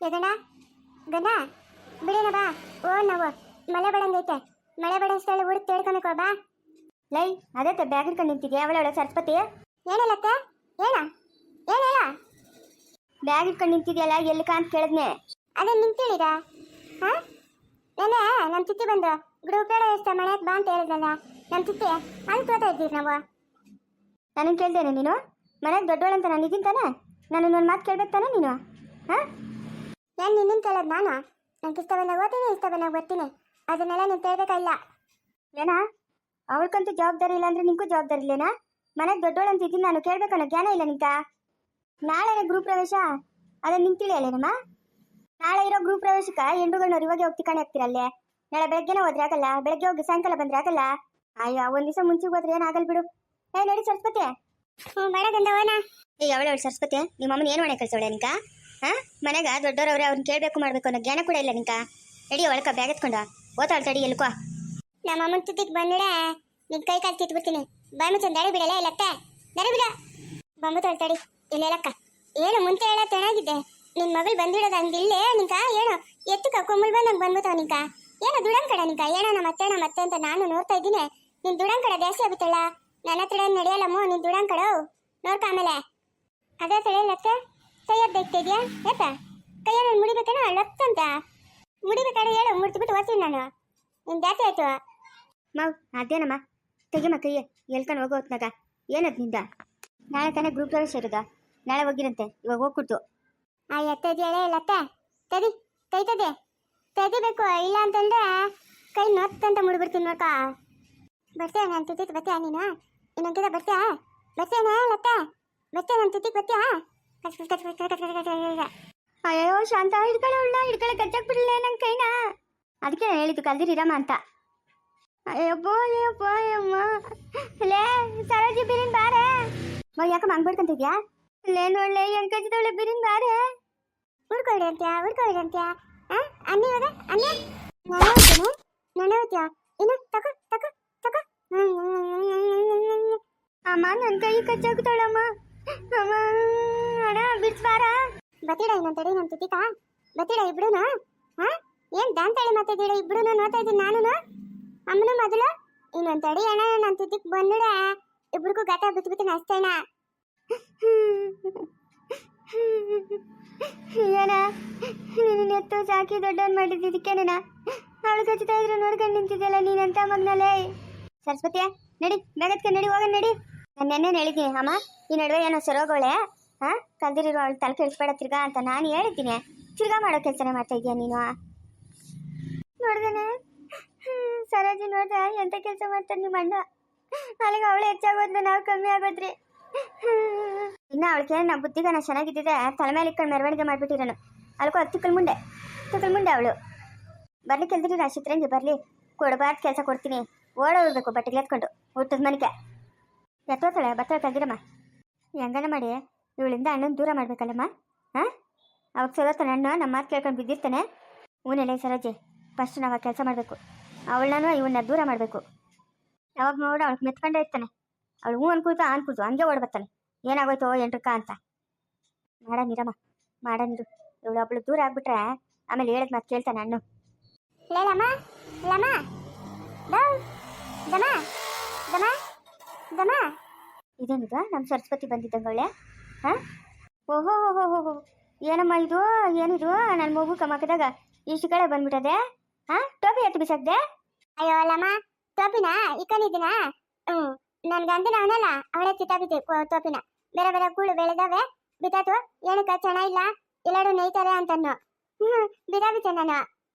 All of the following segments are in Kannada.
ಯಗಣ ಗಣ ಬಿಡೇನ ಬಾ. ಓ ನಾವು ಮಳೆ ಬಡಂಗೈತೆ. ಮಳೆ ಬಡಸ್ತೇಳಿ ಹುಡುಕ್ ತೇಡ್ಕೊಬೇಕು ಬಾ. ಲೈ ಅದೇ ಬ್ಯಾಗ್ ಹಿಡ್ಕೊಂಡು ನಿಂತಿದ್ಯಾ ಅವಳ ಸರಸ್ವತಿ? ಏನಲ್ಲತ್ತೆ ಏನ ಏನೇಳ ಬ್ಯಾಗ್ ಹಿಡ್ಕೊಂಡು ನಿಂತಿದ್ಯಲ್ಲ ಎಲ್ಲಿಕ ಅಂತ ಕೇಳಿದ್ನೆ. ಅದೇ ನಿಂತಿಳಿದ ಹಾ ನೆನೆ ನಮ್ಮ ತಿತ್ತಿ ಬಂದು ಗ್ರೂಪೇಳ ಎಷ್ಟು ಮನೆಗೆ ಬಾ ಅಂತ ಹೇಳಿದ್ನಲ್ಲ ನಮ್ಮ ತಿತ್ತಿ ಅಲ್ಲಿ ತೋತಾ ಇದ್ದೀವಿ ನಾವು. ನನಗೆ ಕೇಳ್ದೇನೆ ನೀನು? ಮನೆಗೆ ದೊಡ್ಡವಳಂತ ನಾನು ಇದೀನಿ ತಾನೆ, ನಾನು ಒಂದು ಮಾತು ಕೇಳ್ಬೇಕು ತಾನೆ ನೀನು? ಹಾಂ ನಾನು ನಿನ್ನ ಕೇಳೋದು ನಾನು ನಂಗೆ ಇಷ್ಟ ಬಂದಾಗ ಓದ್ತೀನಿ, ಇಷ್ಟ ಬಂದಾಗ ಬರ್ತೀನಿ, ಅದನ್ನೆಲ್ಲ ನೀನು ಕೇಳಬೇಕಾಗಿಲ್ಲ. ಏನ ಅವಳಿಗಂತೂ ಜವಾಬ್ದಾರಿ ಇಲ್ಲ ಅಂದ್ರೆ ನಿಂಗೂ ಜವಾಬ್ದಾರಿ ಇಲ್ಲೇನಾ? ಮನೆಗೆ ದೊಡ್ಡವಳಂತ ಇದ್ದೀನಿ ನಾನು ಕೇಳ್ಬೇಕನ್ನೋ ಜ್ಞಾನ ಇಲ್ಲ ನಿಂಕ? ನಾಳೆ ಗ್ರೂಪ್ ಪ್ರವೇಶ ಅದನ್ನು ನಿಂಗೆ ತಿಳಿಯಲ್ಲೇನಮ್ಮ? ನಾಳೆ ಇರೋ ಗ್ರೂಪ್ ಪ್ರವೇಶಕ್ಕೆ ಹೆಣ್ಣುಗಳನ್ನವ್ರು ಇವಾಗೆ ಹೋಗಿ ಕಾಣಿ ಹಾಕ್ತಿರಲ್ಲೇ. ನಾಳೆ ಬೆಳಗ್ಗೆನೇ ಹೋದ್ರೆ ಆಗಲ್ಲ, ಬೆಳಗ್ಗೆ ಹೋಗಿ ಸಾಯಂಕಾಲ ಬಂದ್ರೆ ಆಗಲ್ಲ. ಅಯ್ಯ ಒಂದು ದಿವಸ ಮುಂಚೆಗೆ ಹೋದ್ರೆ ಏನಾಗಲ್ಲ ಬಿಡು. ನಡಿ ಸರಸ್ವತಿ. ಬೇಡ ಗಂಧವನ. ಅವಳು ಸರಸ್ವತಿ ನಿಮ್ಮ ಅಮ್ಮನ ಏನು ಮನೆ ಕಳ್ಸೋಳೆ ನಿಂಕ? ಹಾಂ ಮನೆಗೆ ದೊಡ್ಡವರವ್ರೆ ಅವ್ರನ್ನ ಕೇಳಬೇಕು ಮಾಡಬೇಕು ಅನ್ನೋ ಜ್ಞಾನ ಕೂಡ ಇಲ್ಲ ನಿಂಕ. ನಡಿ ಒಳಕ ಬ್ಯಾಗ್ ಎತ್ಕೊಂಡು ಓತಾಳ ತಡಿ ಎಲ್ಕೋ. ನಮ್ಮ ಅಮ್ಮನ ತುತ್ತಿಗೆ ಬಂದಿಡೆ ನಿನ್ ಕೈ ಕಾಲು ಕಿತ್ಬಿಡ್ತೀನಿ. ಬಾಯಿ ಮುಚ್ಚಂದು ದಡಿ ಬಿಡಲ್ಲ ಇಲ್ಲತ್ತೆ ದಡಿ ಬಿಡ ಬಂಬು ತಡಿ ಇಲ್ಲೆಲ್ಲಕ್ಕ. ಏನು ಮುಂಚೆ ಹೇಳ ಚೆನ್ನಾಗಿದ್ದೆ, ನಿನ್ ಮಗಳು ಬಂದಿಡೋದು ಹಂಗಿಲ್ಲೇ ನಿಂಕ. ಏನು ಎತ್ತುಕ ಕೊಮ್ಮಲ್ ಬಂದಂಗೆ ಬಂದ್ಬಿಟ್ಟವ ನಿಂಕ. ಏನೋ ದುಡಂಗ್ ಕಡೆ ನಿಂಕ. ಏನೋ ನಮ್ಮ ಮತ್ತೆ ಅಂತ ನಾನು ನೋಡ್ತಾ ಇದ್ದೀನಿ. ನಿನ್ ದುಡಂಗ್ ಕಡೆ ಜಾಸ್ತಿ ಆಗುತ್ತಲ್ಲ. ನನ್ನ ಹತ್ರ ನಡೆಯಲ್ಲಮ್ಮ ನಿನ್ ದುಡಂಗ್ ಕಡೆ ನೋಡ್ಕ. ಆಮೇಲೆ ಅದೇ ತಡೆಯಲ್ಲತ್ತೆ ಕೈಯದ್ದು দেখতে ಇದೆಯಾ ಯಾಕ ಕೈಯನ್ನು ಮುಡಿಬೇಕೇನೋ ಲತ್ತಂತ ಮುಡಿಬೇಕಾದ್ರೆ ಹೇಳು ಮುಡ್ತಿಬಿಟ್ಟು ಓದ್ತೀನಿ ನಾನು. ನಿನ್ ಜಾತಿ ಆಯ್ತು ಮಾವ್ ಅದೇನಮ್ಮ ತೆಗಿಮ್ಮ ಕೈಯೇ ಎಲ್ಕೊಂಡು ಹೋಗೋ ಹೊತ್ನಾಗ. ಏನದು ನಿಂದ? ನಾಳೆ ತಾನೇ ಗ್ರೂಪ್ ಪ್ರವೇಶ ಇರೋದ, ನಾಳೆ ಹೋಗಿರಂತೆ, ಇವಾಗ ಹೋಗ್ಕೊಡ್ತು. ಆ ಎತ್ತದಿಯಳೆ ಲತ್ತೆ ತದಿ ಕೈ ತೆಗಿಬೇಕು. ಇಲ್ಲ ಅಂತಂದ್ರೆ ಕೈ ನೋತ್ತಂತ ಮುಡಿಬಿಡ್ತೀನಿ ನೋಡ್ಕ. ಬರ್ತೀಯ ನಾನು ತುತ್ತಿಗೆ ಬರ್ತೀಯ ನೀನು? ಇನ್ನೊಂದ್ಕಿತ ಬರ್ತೀಯಾ? ಬರ್ತೀಯನ ಲತ್ತೆ ಬರ್ತೀಯ ನನ್ನ ತುತ್ತಿಗೆ ಬರ್ತೀಯಾ? ಅಯ್ಯೋ ಶಾಂತ ಹಿಡ್ಕೊಳ್ಳೆ ಕಚ್ಚಾಕ್ ಬಿಡಲೇ ನನ್ನ ಕೈನ. ಅದಕ್ಕೆ ನಾನು ಹೇಳಿದ್ದು ಕಲ್ದಿರಿರಮ್ಮ ಅಂತ. ಅಯ್ಯಪ್ಪೋ ಅಯ್ಯಮ್ಮ ಲೇ ಸರೋಜಿ ಬಿರಿನ್ ಬಾರೆ. ಯಾಕಮ್ಮ ಹಂಗೆ ಬಿಡ್ಕೊಂತಿದ್ಯಾ? ಲೇ ನೋಡ್ಲೆ ಹೆಂಗ್ ಕಚ್ಚಿದವಳೆ ಬಿರಿನ್ ಬಾರೆ. ಹುಡ್ಕೊಳ್ಳಿ ಅಂತ್ಯಾ ಅನ್ನಿ ಇವಾಗ ಅನ್ನಿ ನಾನು ಹೋಗ್ತೀನಿ. ನಾನು ಹೋಗ್ತೀಯ ಇನ್ನು ತಗೋ ಅಮ್ಮ ನನ್ನ ಕೈ ಕಚ್ಚಾಕ್ತಾಳಮ್ಮ. ಅಮ್ಮ ಅಣ್ಣ ಬಿಡ್ಸ್ಬಾರ. ಬತ್ತಿಡ ಇನ್ನೊಂದು ತಡಿ ನನ್ನ ತುತ್ತಿಕ ಬತ್ತಿಡ ಇಬ್ರುನು. ಹಾ ಏನ್ ದಾಂತಳಿ ಮಾತಾಡಿಡ ಇಬ್ರುನು ನೋಡ್ತಾ ಇದ್ದೀನಿ ನಾನು. ಅಮ್ಮನು ಮೊದಲು ಇನ್ನೊಂದು ತಡಿ ಅಣ್ಣ ನನ್ನ ತುತ್ತಿಗೆ ಬಂದಿಡ ಇಬ್ರಿಗೂ ಗಾತ ಬಿಟ್ಬಿಡ್ತೀನಿ ಅಷ್ಟೇ ಅಣ್ಣ. ಏನ ನೀನು ಎತ್ತು ಸಾಕಿ ದೊಡ್ಡವನ್ ಮಾಡಿದ್ದಕ್ಕೇನ ಅವಳು ಕಚ್ಚಿತಾ ಇದ್ರು ನೋಡ್ಕೊಂಡು ನಿಂತಿದ್ದಲ್ಲ ನೀನಂತ ಮಗ್ನಲ್ಲೇ. ಸರಸ್ವತಿಯ ನಡಿ ಬೇಗತ್ಕ ನಡಿ ಹೋಗ ನಡಿ. ನಾನು ನೆನ್ನೆ ಹೇಳಿದ್ದೀನಿ ಅಮ್ಮ ಈ ನಡುವೆ ಏನೋ ಸರೋಗೋಳೆ ಹಾಂ ಕಲ್ದಿರೋ ಅವಳು ತಲೆ ಕೆಡಿಸ್ಬೇಡ ತಿರ್ಗಾ ಅಂತ ನಾನು ಹೇಳಿದ್ದೀನಿ. ತಿರ್ಗಾ ಮಾಡೋ ಕೆಲಸನೇ ಮಾಡ್ತಾ ಇದೀಯ ನೀನು? ನೋಡ್ದೇನೆ ಸರೋಜಿ ನೋಡ್ದೆ ಎಂಥ ಕೆಲಸ ಮಾಡ್ತಾರೆ ನಿಮ್ಮ ಅಣ್ಣ. ಅಲ್ಲಿಗೆ ಅವಳು ಹೆಚ್ಚಾಗೋದ್ನ ನಾವು ಕಮ್ಮಿ ಆಗೋದ್ರಿ. ಇನ್ನು ಅವಳಿಗೆ ನಾವು ಬುದ್ಧಿಗ ನಾ ಚೆನ್ನಾಗಿದ್ದಿದೆ ತಲೆ ಮೇಲೆ ಇಟ್ಕೊಂಡು ಮೆರವಣಿಗೆ ಮಾಡಿಬಿಟ್ಟಿರೋನು. ಅಲ್ಕೋ ತಿಕ್ಕಲ್ ಮುಂಡೆ ಅವಳು ಬರ್ಲಿಕ್ಕೆ ಎಲ್ದಿರಿ ಚಿತ್ರಂಗಿ ಬರಲಿ ಕೊಡಬಾರ್ದು ಕೆಲಸ ಕೊಡ್ತೀನಿ. ಓಡೋಗ್ಬೇಕು ಬಟ್ಟೆಗೆ ಎತ್ಕೊಂಡು ಊಟದ ಮನೆಗೆ ಎತ್ತೋತಾಳೆ ಬತ್ತಾಳೆ ತೆಗಿರಮ್ಮ. ಹೆಂಗನ ಮಾಡಿ ಇವಳಿಂದ ಅಣ್ಣನ ದೂರ ಮಾಡ್ಬೇಕಲ್ಲಮ್ಮ. ಹಾಂ ಅವಾಗ ಸರೋತಾನೆ ಅಣ್ಣ ನಮ್ಮ ಮಾತು ಕೇಳ್ಕೊಂಡು ಬಿದ್ದಿರ್ತಾನೆ. ಹೂನೆಲೆ ಸರೋಜಿ ಫಸ್ಟ್ ನಾವು ಕೆಲಸ ಮಾಡಬೇಕು. ಅವಳನ್ನ ಇವನ್ನ ದೂರ ಮಾಡಬೇಕು. ಯಾವಾಗ ನೋಡ ಅವಳಿಗೆ ಮೆತ್ಕೊಂಡೇ ಇರ್ತಾನೆ. ಅವಳು ಹೂ ಅನ್ಕೂತು ಹಂಗೆ ಓಡ್ಬರ್ತಾನೆ. ಏನಾಗೋಯ್ತು ಎಂಟ್ರಕ್ಕ ಅಂತ ಮಾಡನಿರಮ್ಮ ಮಾಡನಿರು. ಇವಳು ಒಬ್ಳು ದೂರ ಆಗ್ಬಿಟ್ರೆ ಆಮೇಲೆ ಹೇಳಿದ ಮಾತು ಕೇಳ್ತಾನೆ ಅಣ್ಣ. ಲೇಲಮ್ಮ ಲಮ್ಮ ದಮ ದಮ ದಮ ಇದೇನಿದು ನಮ್ಮ ಸರಸ್ವತಿ ಬಂದಿದ್ದಂಗೆ ಅವಳೆ. ಹಾಂ ಓಹೋ ಹೋ ಏನಮ್ಮ ಇದು ಏನಿದು ನನ್ನ ಮಗು ಕಮಕದಾಗ ಇಷ್ಟು ಕಡೆ ಬಂದ್ಬಿಟ್ಟದೆ. ಹಾಂ ಟೋಪಿ ಎತ್ತು ಬಿಸಾಕ್ದೆ? ಅಯ್ಯೋ ಲಮ್ಮ ಟೋಪಿನ ಇಕ್ಕನಿದ್ದೀನ. ನನ್ನ ಗಂಡನ ಅವನಲ್ಲ ಅವಳೇ ಕಿತ್ತಾಬಿದ್ದೆ ಟೋಪಿನ. ಬೇರೆ ಬೇರೆ ಕೂಳು ಬೆಳೆದವೆ ಬಿತ್ತಾತು ಏನಕ್ಕ ಚೆನ್ನಾಗಿಲ್ಲ ಎಲ್ಲರೂ ನೇಯ್ತಾರೆ ಅಂತನ್ನು. ಬಿದ್ದಾಬಿಟ್ಟೆ ನಾನು.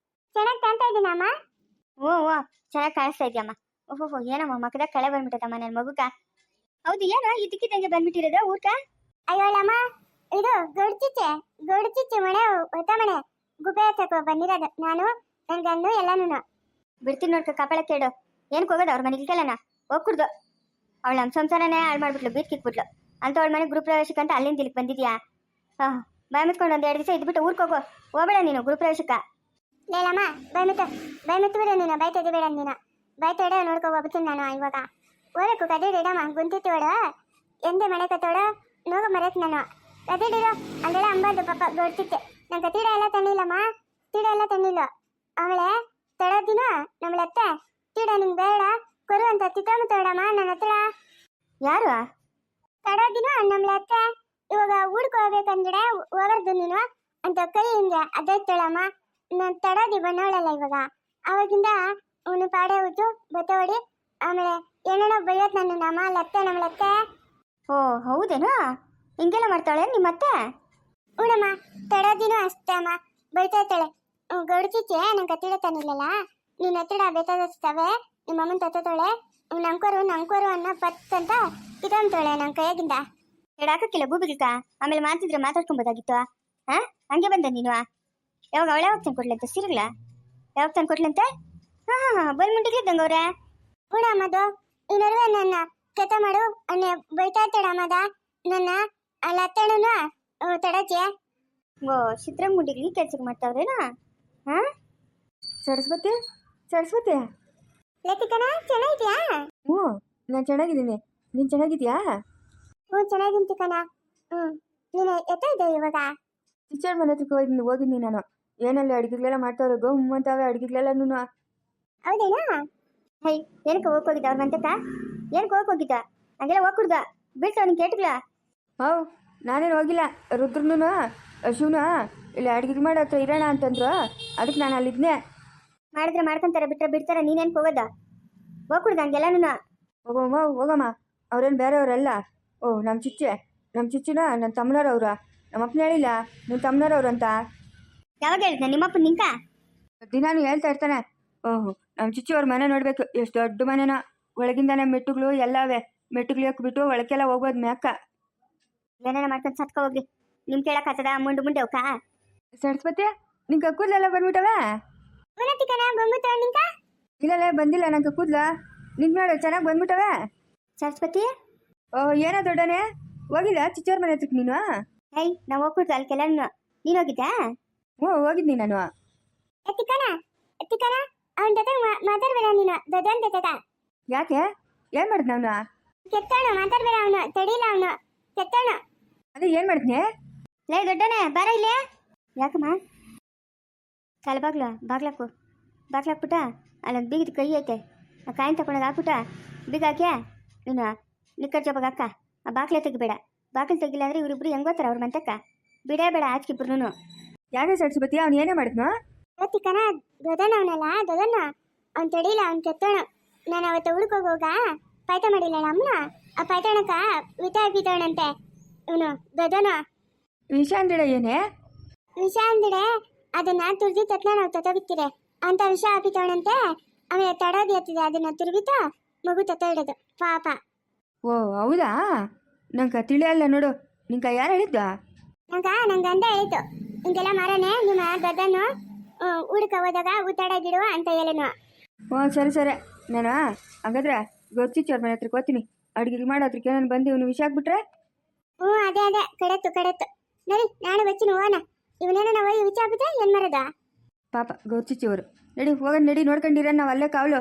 ಚೆನ್ನಾಗಿ ಕಾಣ್ತಾ ಇದ್ದೀನಮ್ಮ. ಓ ಚೆನ್ನಾಗಿ ಕಾಣಿಸ್ತಾ ಇದೆಯಮ್ಮ. ಓಹೋ ಏನಮ್ಮ ಮಕ್ಕದಾಗ ಕಳೆ ಬಂದ್ಬಿಟ್ಟದಮ್ಮ ನನ್ನ ಮಗುಗ. ಹೌದು ಏನೋ ಇದಕ್ಕಿದ್ದಂಗೆ ಬಂದ್ಬಿಟ್ಟಿರೋದ ಊಟ? ಅಯ್ಯೋ ಲಮ್ಮ ಇದು ಗೌಡ್ಚಿಚ್ಚೆ ಮನೆ ಹೊತ್ತ ಮನೆ ಗುಬ್ಬೆ ಹತ್ತಕ್ಕೆ ಬಂದಿರೋದು ನಾನು ನನ್ನ ಗಂಡು ಎಲ್ಲಾನು. ಬಿಡ್ತೀನಿ ನೋಡ್ಕ ಕಪಾಳ ಕೇಳು. ಏನಕ್ಕೆ ಹೋಗೋದು ಅವ್ರ ಮನೆಗೆ ಕೆಲ್ಲನ ಹೋಗ್ಕುಡ್ದು. ಅವಳು ನಮ್ಮ ಸಂಸಾರನೇ ಹಾಳು ಮಾಡ್ಬಿಟ್ಲು ಬೀಟ್ ಕಿಕ್ಬಿಟ್ಲು ಅಂತ ಅವಳ ಮನೆ ಗ್ರೂಪ್ ಪ್ರವೇಶಕ್ಕೆ ಅಂತ ಅಲ್ಲಿಂದ ಇಲ್ಲಿಗೆ ಬಂದಿದ್ಯಾ? ಹಾಂ ಬಾಯ್ ಮುತ್ಕೊಂಡು ಒಂದು 2 ದಿವಸ ಇದ್ಬಿಟ್ಟು ಊರಿಗೆ ಹೋಗಬೇಡ ನೀನು ಗ್ರೂಪ್ ಪ್ರವೇಶಕ್ಕೆ. ಲೇಲಮ್ಮ ಬೈಮಿತ್ತು ಬಿಡ ನೀನು ಬೈ ತೆಗಿಬೇಡ ನೀನು ಬೈ ತೊಡೆ ನೋಡ್ಕೊ ಹೋಗ್ತೀನಿ ನಾನು. ಇವಾಗ ಓದಕ್ಕೂ ಕದಿಡಿಡಮ್ಮ ಗುಂತಿತ್ತೋಡ ಎಂದೆ ಮನೆ ಕತ್ತೋಡ ನೋಗ ಮರಕ್ ನಾನು ಕದಿಡಿರೋ ಅಲ್ಲೆಲ್ಲ ಅಂಬಾರ್ದು ಪಾಪ ಗೊಡ್ತಿತ್ತೆ ನಂಗೆ ತೀಡ ಎಲ್ಲ ತಣ್ಣಿಲ್ಲಮ್ಮ, ತೀಡ ಎಲ್ಲ ತಣ್ಣಿಲ್ಲ. ಅವಳೆ ತಡೋದಿನ ನಮ್ಮಳತ್ತೆ ತೀಡ ನಿಂಗೆ ಬೇಡ ಕೊರು ಅಂತ ತಿತ್ತಮ್ಮ ತೋಡಮ್ಮ ನನ್ನ ಹತ್ರ. ಯಾರು? ತಡೋದಿನ ನಮ್ಮಳತ್ತೆ ಇವಾಗ ಊಡ್ಕೋಬೇಕಂದ್ರೆ ಹೋಗರ್ದು ನೀನು ಅಂತ ಕೈ ಹಿಂಗೆ ಅದಾಯ್ತಳಮ್ಮ. ನಾನು ತಡೋದಿ ಬಂದವಳಲ್ಲ ಇವಾಗ, ಅವಾಗಿಂದ ಅವನು ಪಾಡೆ ಉಜ್ಜು ಬತ್ತ ಹೊಡಿ ಆಮೇಲೆ ಏನೇನೋ ಬೈಯೋದು ನನ್ನ ನಮ್ಮ ಲತ್ತೆ ನಮ್ಮಳತ್ತೆ. ಓ ಹೌದೇನಾ? ಹಿಂಗೆಲ್ಲ ಮಾಡ್ತಾಳೆ ನಿಮ್ಮತ್ತೆ? ಹೂನಮ್ಮ, ತಡೋದಿನೂ ಅಷ್ಟೇ ಅಮ್ಮ, ಬೈತಾ ಇರ್ತಾಳೆ. ಗೌಡ್ಚಿಚ್ಚೆ ನಂಗೆ ತೀಡ ತಾನಿಲ್ಲಲ್ಲ, ನಿನ್ನ ಹತ್ರ ಬೇಕಾದಸ್ತವೆ ನಿಮ್ಮ ಅಮ್ಮನ ತತ್ತೋಳೆ ನಂಕೋರು ಅನ್ನೋ ಪತ್ ಅಂತ ಇದಂತಾಳೆ ನನ್ನ ಕೈಯಾಗಿಂದ. ಎಡಾಕಿಲ್ಲ ಗೂಬಿಗಿಲ್ಕ, ಆಮೇಲೆ ಮಾತಿದ್ರೆ ಮಾತಾಡ್ಕೊಬೋದಾಗಿತ್ತು. ಹಾ ಹಂಗೆ ಬಂದ ನೀನು? ಯಾವಾಗ ಅವಳೆ ಯಾವಾಗ ತಂದು ಕೊಡ್ಲಂತೆ ಸೀರೆಗಳ? ಯಾವಾಗ ತಂದು ಕೊಡ್ಲಂತೆ? ಹಾ ಬಂದ್ಬಿಟ್ಟಿದ್ದಂಗ ಅವ್ರೆ. ಹೂಣ ಅಮ್ಮದು ಈ ನಡುವೆ ನನ್ನ ಕೆತ ಮಾಡು ಅನ್ನೆ ಬೈತಾ ಇರ್ತಾಳೆ ಅಮ್ಮದ ನನ್ನ ಅಲ್ಲ ಅತ್ತೇಳನು ತಡಚೆ. ಓ ಚಿತ್ರಂಗ್ ಮುಂಡಿಗ್ಲಿ ಕೆಲ್ಸಕ್ಕೆ ಮಾಡ್ತಾವ್ರೇನಾ? ಹಾ ಸರಸ್ವತಿ ಲೆಕ್ಕಿಕನ ಚೆನ್ನಾಗಿದ್ಯಾ? ಹ್ಞೂ ನಾನು ಚೆನ್ನಾಗಿದ್ದೀನಿ. ನೀನು ಚೆನ್ನಾಗಿದ್ಯಾ? ಹ್ಞೂ ಚೆನ್ನಾಗಿದ್ದೀನಿ ಕಣ. ನೀನು ಎತ್ತ ಇದ್ದೆ ಇವಾಗ? ಟೀಚರ್ ಮನೆ ಹತ್ರಕ್ಕೆ ಹೋಗಿದ್ದೀನಿ ನಾನು. ಏನಲ್ಲಿ ಅಡುಗೆಗಳೆಲ್ಲ ಮಾಡ್ತಾವ್ರೆ, ಗಮ್ಮಂತಾವೆ ಅಡುಗೆಗಳೆಲ್ಲನೂ. ಹೌದೇನಾ? ಹೈ ಏನಕ್ಕೆ ಹೋಗಿದ್ದ ಅವ್ರ ಮಂತಕ್ಕ? ಏನಕ್ಕೆ ಹೋಗಿದ್ದ? ಹಂಗೆಲ್ಲ ಹೋಗ್ಕೊಡ್ದ ಬೀಳ್ತಾವ ನಿನ್ ಕೇಟ್ಗಳ? ಹೌ ನಾನೇನು ಹೋಗಿಲ್ಲ. ರುದ್ರನು ಶಿವನು ಇಲ್ಲಿ ಅಡುಗೆ ಮಾಡೋ ಹತ್ರ ಇರೋಣ ಅಂತಂದ್ರು, ಅದಕ್ಕೆ ನಾನು ಅಲ್ಲಿದ್ನೆ. ಮಾಡಿದ್ರೆ ಮಾಡ್ಕೊಂತಾರೆ, ಬಿಟ್ರೆ ಬಿಡ್ತಾರೆ. ನೀನೇನು ಹೋಗೋದ? ಹೋಗ್ಕೊಡ್ದ ಹಂಗೆಲ್ಲನೂ? ಹೋಗಮ್ಮ, ಅವ್ರೇನು ಬೇರೆಯವರಲ್ಲ. ಓ ನಮ್ಮ ಚಿಚ್ಚಿನ ನನ್ನ ತಮ್ಮನವ್ರವ್ರ. ನಮ್ಮ ಅಪ್ಪನ ಹೇಳಿಲ್ಲ ನನ್ನ ತಮ್ಮನವ್ರವ್ರು ಅಂತ. ಯಾವಾಗ ಹೇಳಿದ್ನ ನಿಮ್ಮಪ್ಪ ನಿಂಕ? ದಿನಾನು ಹೇಳ್ತಾ ಇರ್ತಾನೆ. ಓಹ್ ನಮ್ಮ ಚಿಚ್ಚಿಯವ್ರ ಮನೆ ನೋಡಬೇಕು, ಎಷ್ಟು ದೊಡ್ಡ ಮನೆನೋ. ಒಳಗಿಂದಾನೆ ಮೆಟ್ಟುಗಳು ಎಲ್ಲವೇ, ಮೆಟ್ಟುಗಳು ಹಾಕ್ಬಿಟ್ಟು ಒಳಕ್ಕೆಲ್ಲ ಹೋಗ್ಬೋದು ಮ್ಯಾಕ. ಏನೇನ ಮಾಡ್ಕೊಂಡು ಸತ್ಕ ಹೋಗ್ರಿ. ನಿಮ್ ಕೇಳಕ್ ಆತದ ಮುಂಡೆ ಅವಕ್ಕ? ಸರಸ್ವತಿ ನಿಂಗೆ ಕೂದಲೆಲ್ಲ ಬಂದ್ಬಿಟ್ಟವೆ? ಕಣ ಬಂದ್ಬಿಟ್ಟು ನಿಂಕ? ಇಲ್ಲಲೇ ಬಂದಿಲ್ಲ ನಂಗೆ ಕೂದಲ. ನಿಂಗೆ ನೋಡು ಚೆನ್ನಾಗಿ ಬಂದ್ಬಿಟ್ಟವೆ. ಸರಸ್ವತಿ ಓಹ್ ಏನೋ ದೊಡ್ಡನೆ ಹೋಗಿಲ್ಲ ಚಿಚ್ಚವ್ರ ಮನೆ ಹತ್ರಕ್ಕೆ ನೀನು? ಹೈ ನಾವು ಹೋಗ್ಕೊಡ್ದು ಅಲ್ಕೆಲ್ಲನೂ. ನೀನು ಹೋಗಿದ್ದ? ಹ್ಞೂ ಹೋಗಿದ್ನಿ ನಾನು. ಎತ್ತಿಕಣ ಅವನ ಜೊತೆ ಮಾತಾಡ್ಬೇಡ ನೀನು, ದೊಡ್ಡವನ ಜೊತೆಗ. ಯಾಕೆ ಏನು ಮಾಡಿದ್ನ ಅವನು? ಕೆತ್ತೋಣ ಮಾತಾಡ್ಬೇಡ, ಅವನು ತಡಿಲ್ಲ, ಅವನು ಕೆತ್ತೋಣ. ಅದೇ ಏನು ಮಾಡಿದ್ನೆ? ಲೇ ದೊಡ್ಡನೆ ಬಾರ ಇಲ್ಲೇ. ಯಾಕಮ್ಮ? ಬಾಗ್ಲಾಕ್ಬಿಟ್ಟ ಅಲ್ಲೊಂದು ಬೀಗದ ಕೈ ಐತೆ, ಆ ಕಾಯಿನ್ ತಗೊಂಡೋಗಿ ಹಾಕ್ಬಿಟ್ಟ ಬೀಗ ಹಾಕ್ಯಾ ನೀನು ನಿಕ್ಕರ್ ಜೋಬಾಗ ಹಾಕ. ಆ ಬಾಗ್ಲೇ ತೆಗಿಬೇಡ. ಬಾಗಿಲು ತೆಗಿಲ್ಲ ಅಂದ್ರೆ ಇವರಿಬ್ರು ಹೆಂಗೋತಾರ ಅವ್ರ ಮಂತಕ್ಕ? ಬಿಡೇ ಬೇಡ ಆಚ್ಕಿಬ್ರು. ಯಾಕೆ ಸರಸ್ವತಿ ಅವ್ನು ಏನೇ ಮಾಡಿದ್ನು? ಇವತ್ತಿಕನ ದೊಡ್ಡನ ಅವನಲ್ಲ, ದೊಡ್ಡನ ಅವ್ನು ತಡಿಲ್ಲ, ಅವ್ನು ಕೆತ್ತೋಣ. ನಾನು ಅವತ್ತು ಹುಡುಕೋಗೋಗ ಪಾಯ್ತ ಮಾಡಿಲ್ಲ ಅಮ್ಮನ, ಆ ಪಾಯ್ತಣಕ ವಿಟ ಹಾಕಿದವನಂತೆ ಇವನು ದೊಡ್ಡನ. ವಿಷ ಅಂದ್ರೆ ಏನೇ? ವಿಷ ಅಂದಿಡೆ ಅದನ್ನ ತುರ್ದಿ ತತ್ನ ನಾವು ತತ್ತೋಗಿತ್ತೀರಿ ಅಂತ ವಿಷ ಹಾಕಿದವನಂತೆ. ಆಮೇಲೆ ತಡೋದು ಎತ್ತಿದೆ, ಅದನ್ನ ತುರ್ಬಿತ ಮಗು ತತ್ತ ಇಡೋದು ಪಾಪ. ಓ ಹೌದಾ? ನಂಗೆ ತಿಳಿಯಲ್ಲ ನೋಡು. ನಿಂಗೆ ಯಾರು ಹೇಳಿದ್ದ? ನಂಗೆ ಅಂದ ಹೇಳಿತು, ಹಿಂಗೆಲ್ಲ ಮಾರನೆ ನಿಮ್ಮ ದೊಡ್ಡನು ಹುಡುಕ ಹೋದಾಗ ಊತಾಡಾಗಿಡುವ ಅಂತ ಹೇಳನು. ಹ್ಞೂ ಸರಿ ನಾನು ಹಾಗಾದ್ರೆ ಗೊತ್ತಿಚ್ಚವ್ರ ಮನೆ ಹತ್ರಕ್ಕೆ ಹೋಗ್ತೀನಿ. ಅಡುಗೆ ಮಾಡೋತ್ರಕ್ಕೆ ನಾನು ಬಂದು ಇವನು ವಿಷ ಹಾಕ್ಬಿಟ್ರೆ? ಹ್ಞೂ ಅದೇ ಕಡೆತ್ತು ನಡಿ ನಾನು ಬಚ್ಚಿನ ಹೋಗೋಣ. ಇವನೇನೋ ನಾವು ವಿಚಾರ ಏನು ಮಾಡೋದ? ಪಾಪ ಗೌರ್ಚಿಚ್ಚಿಯವರು. ನಡಿ ಹೋಗೋಣ, ನಡಿ ನೋಡ್ಕೊಂಡಿರ ನಾವು ಅಲ್ಲೇ ಕಾವಲು.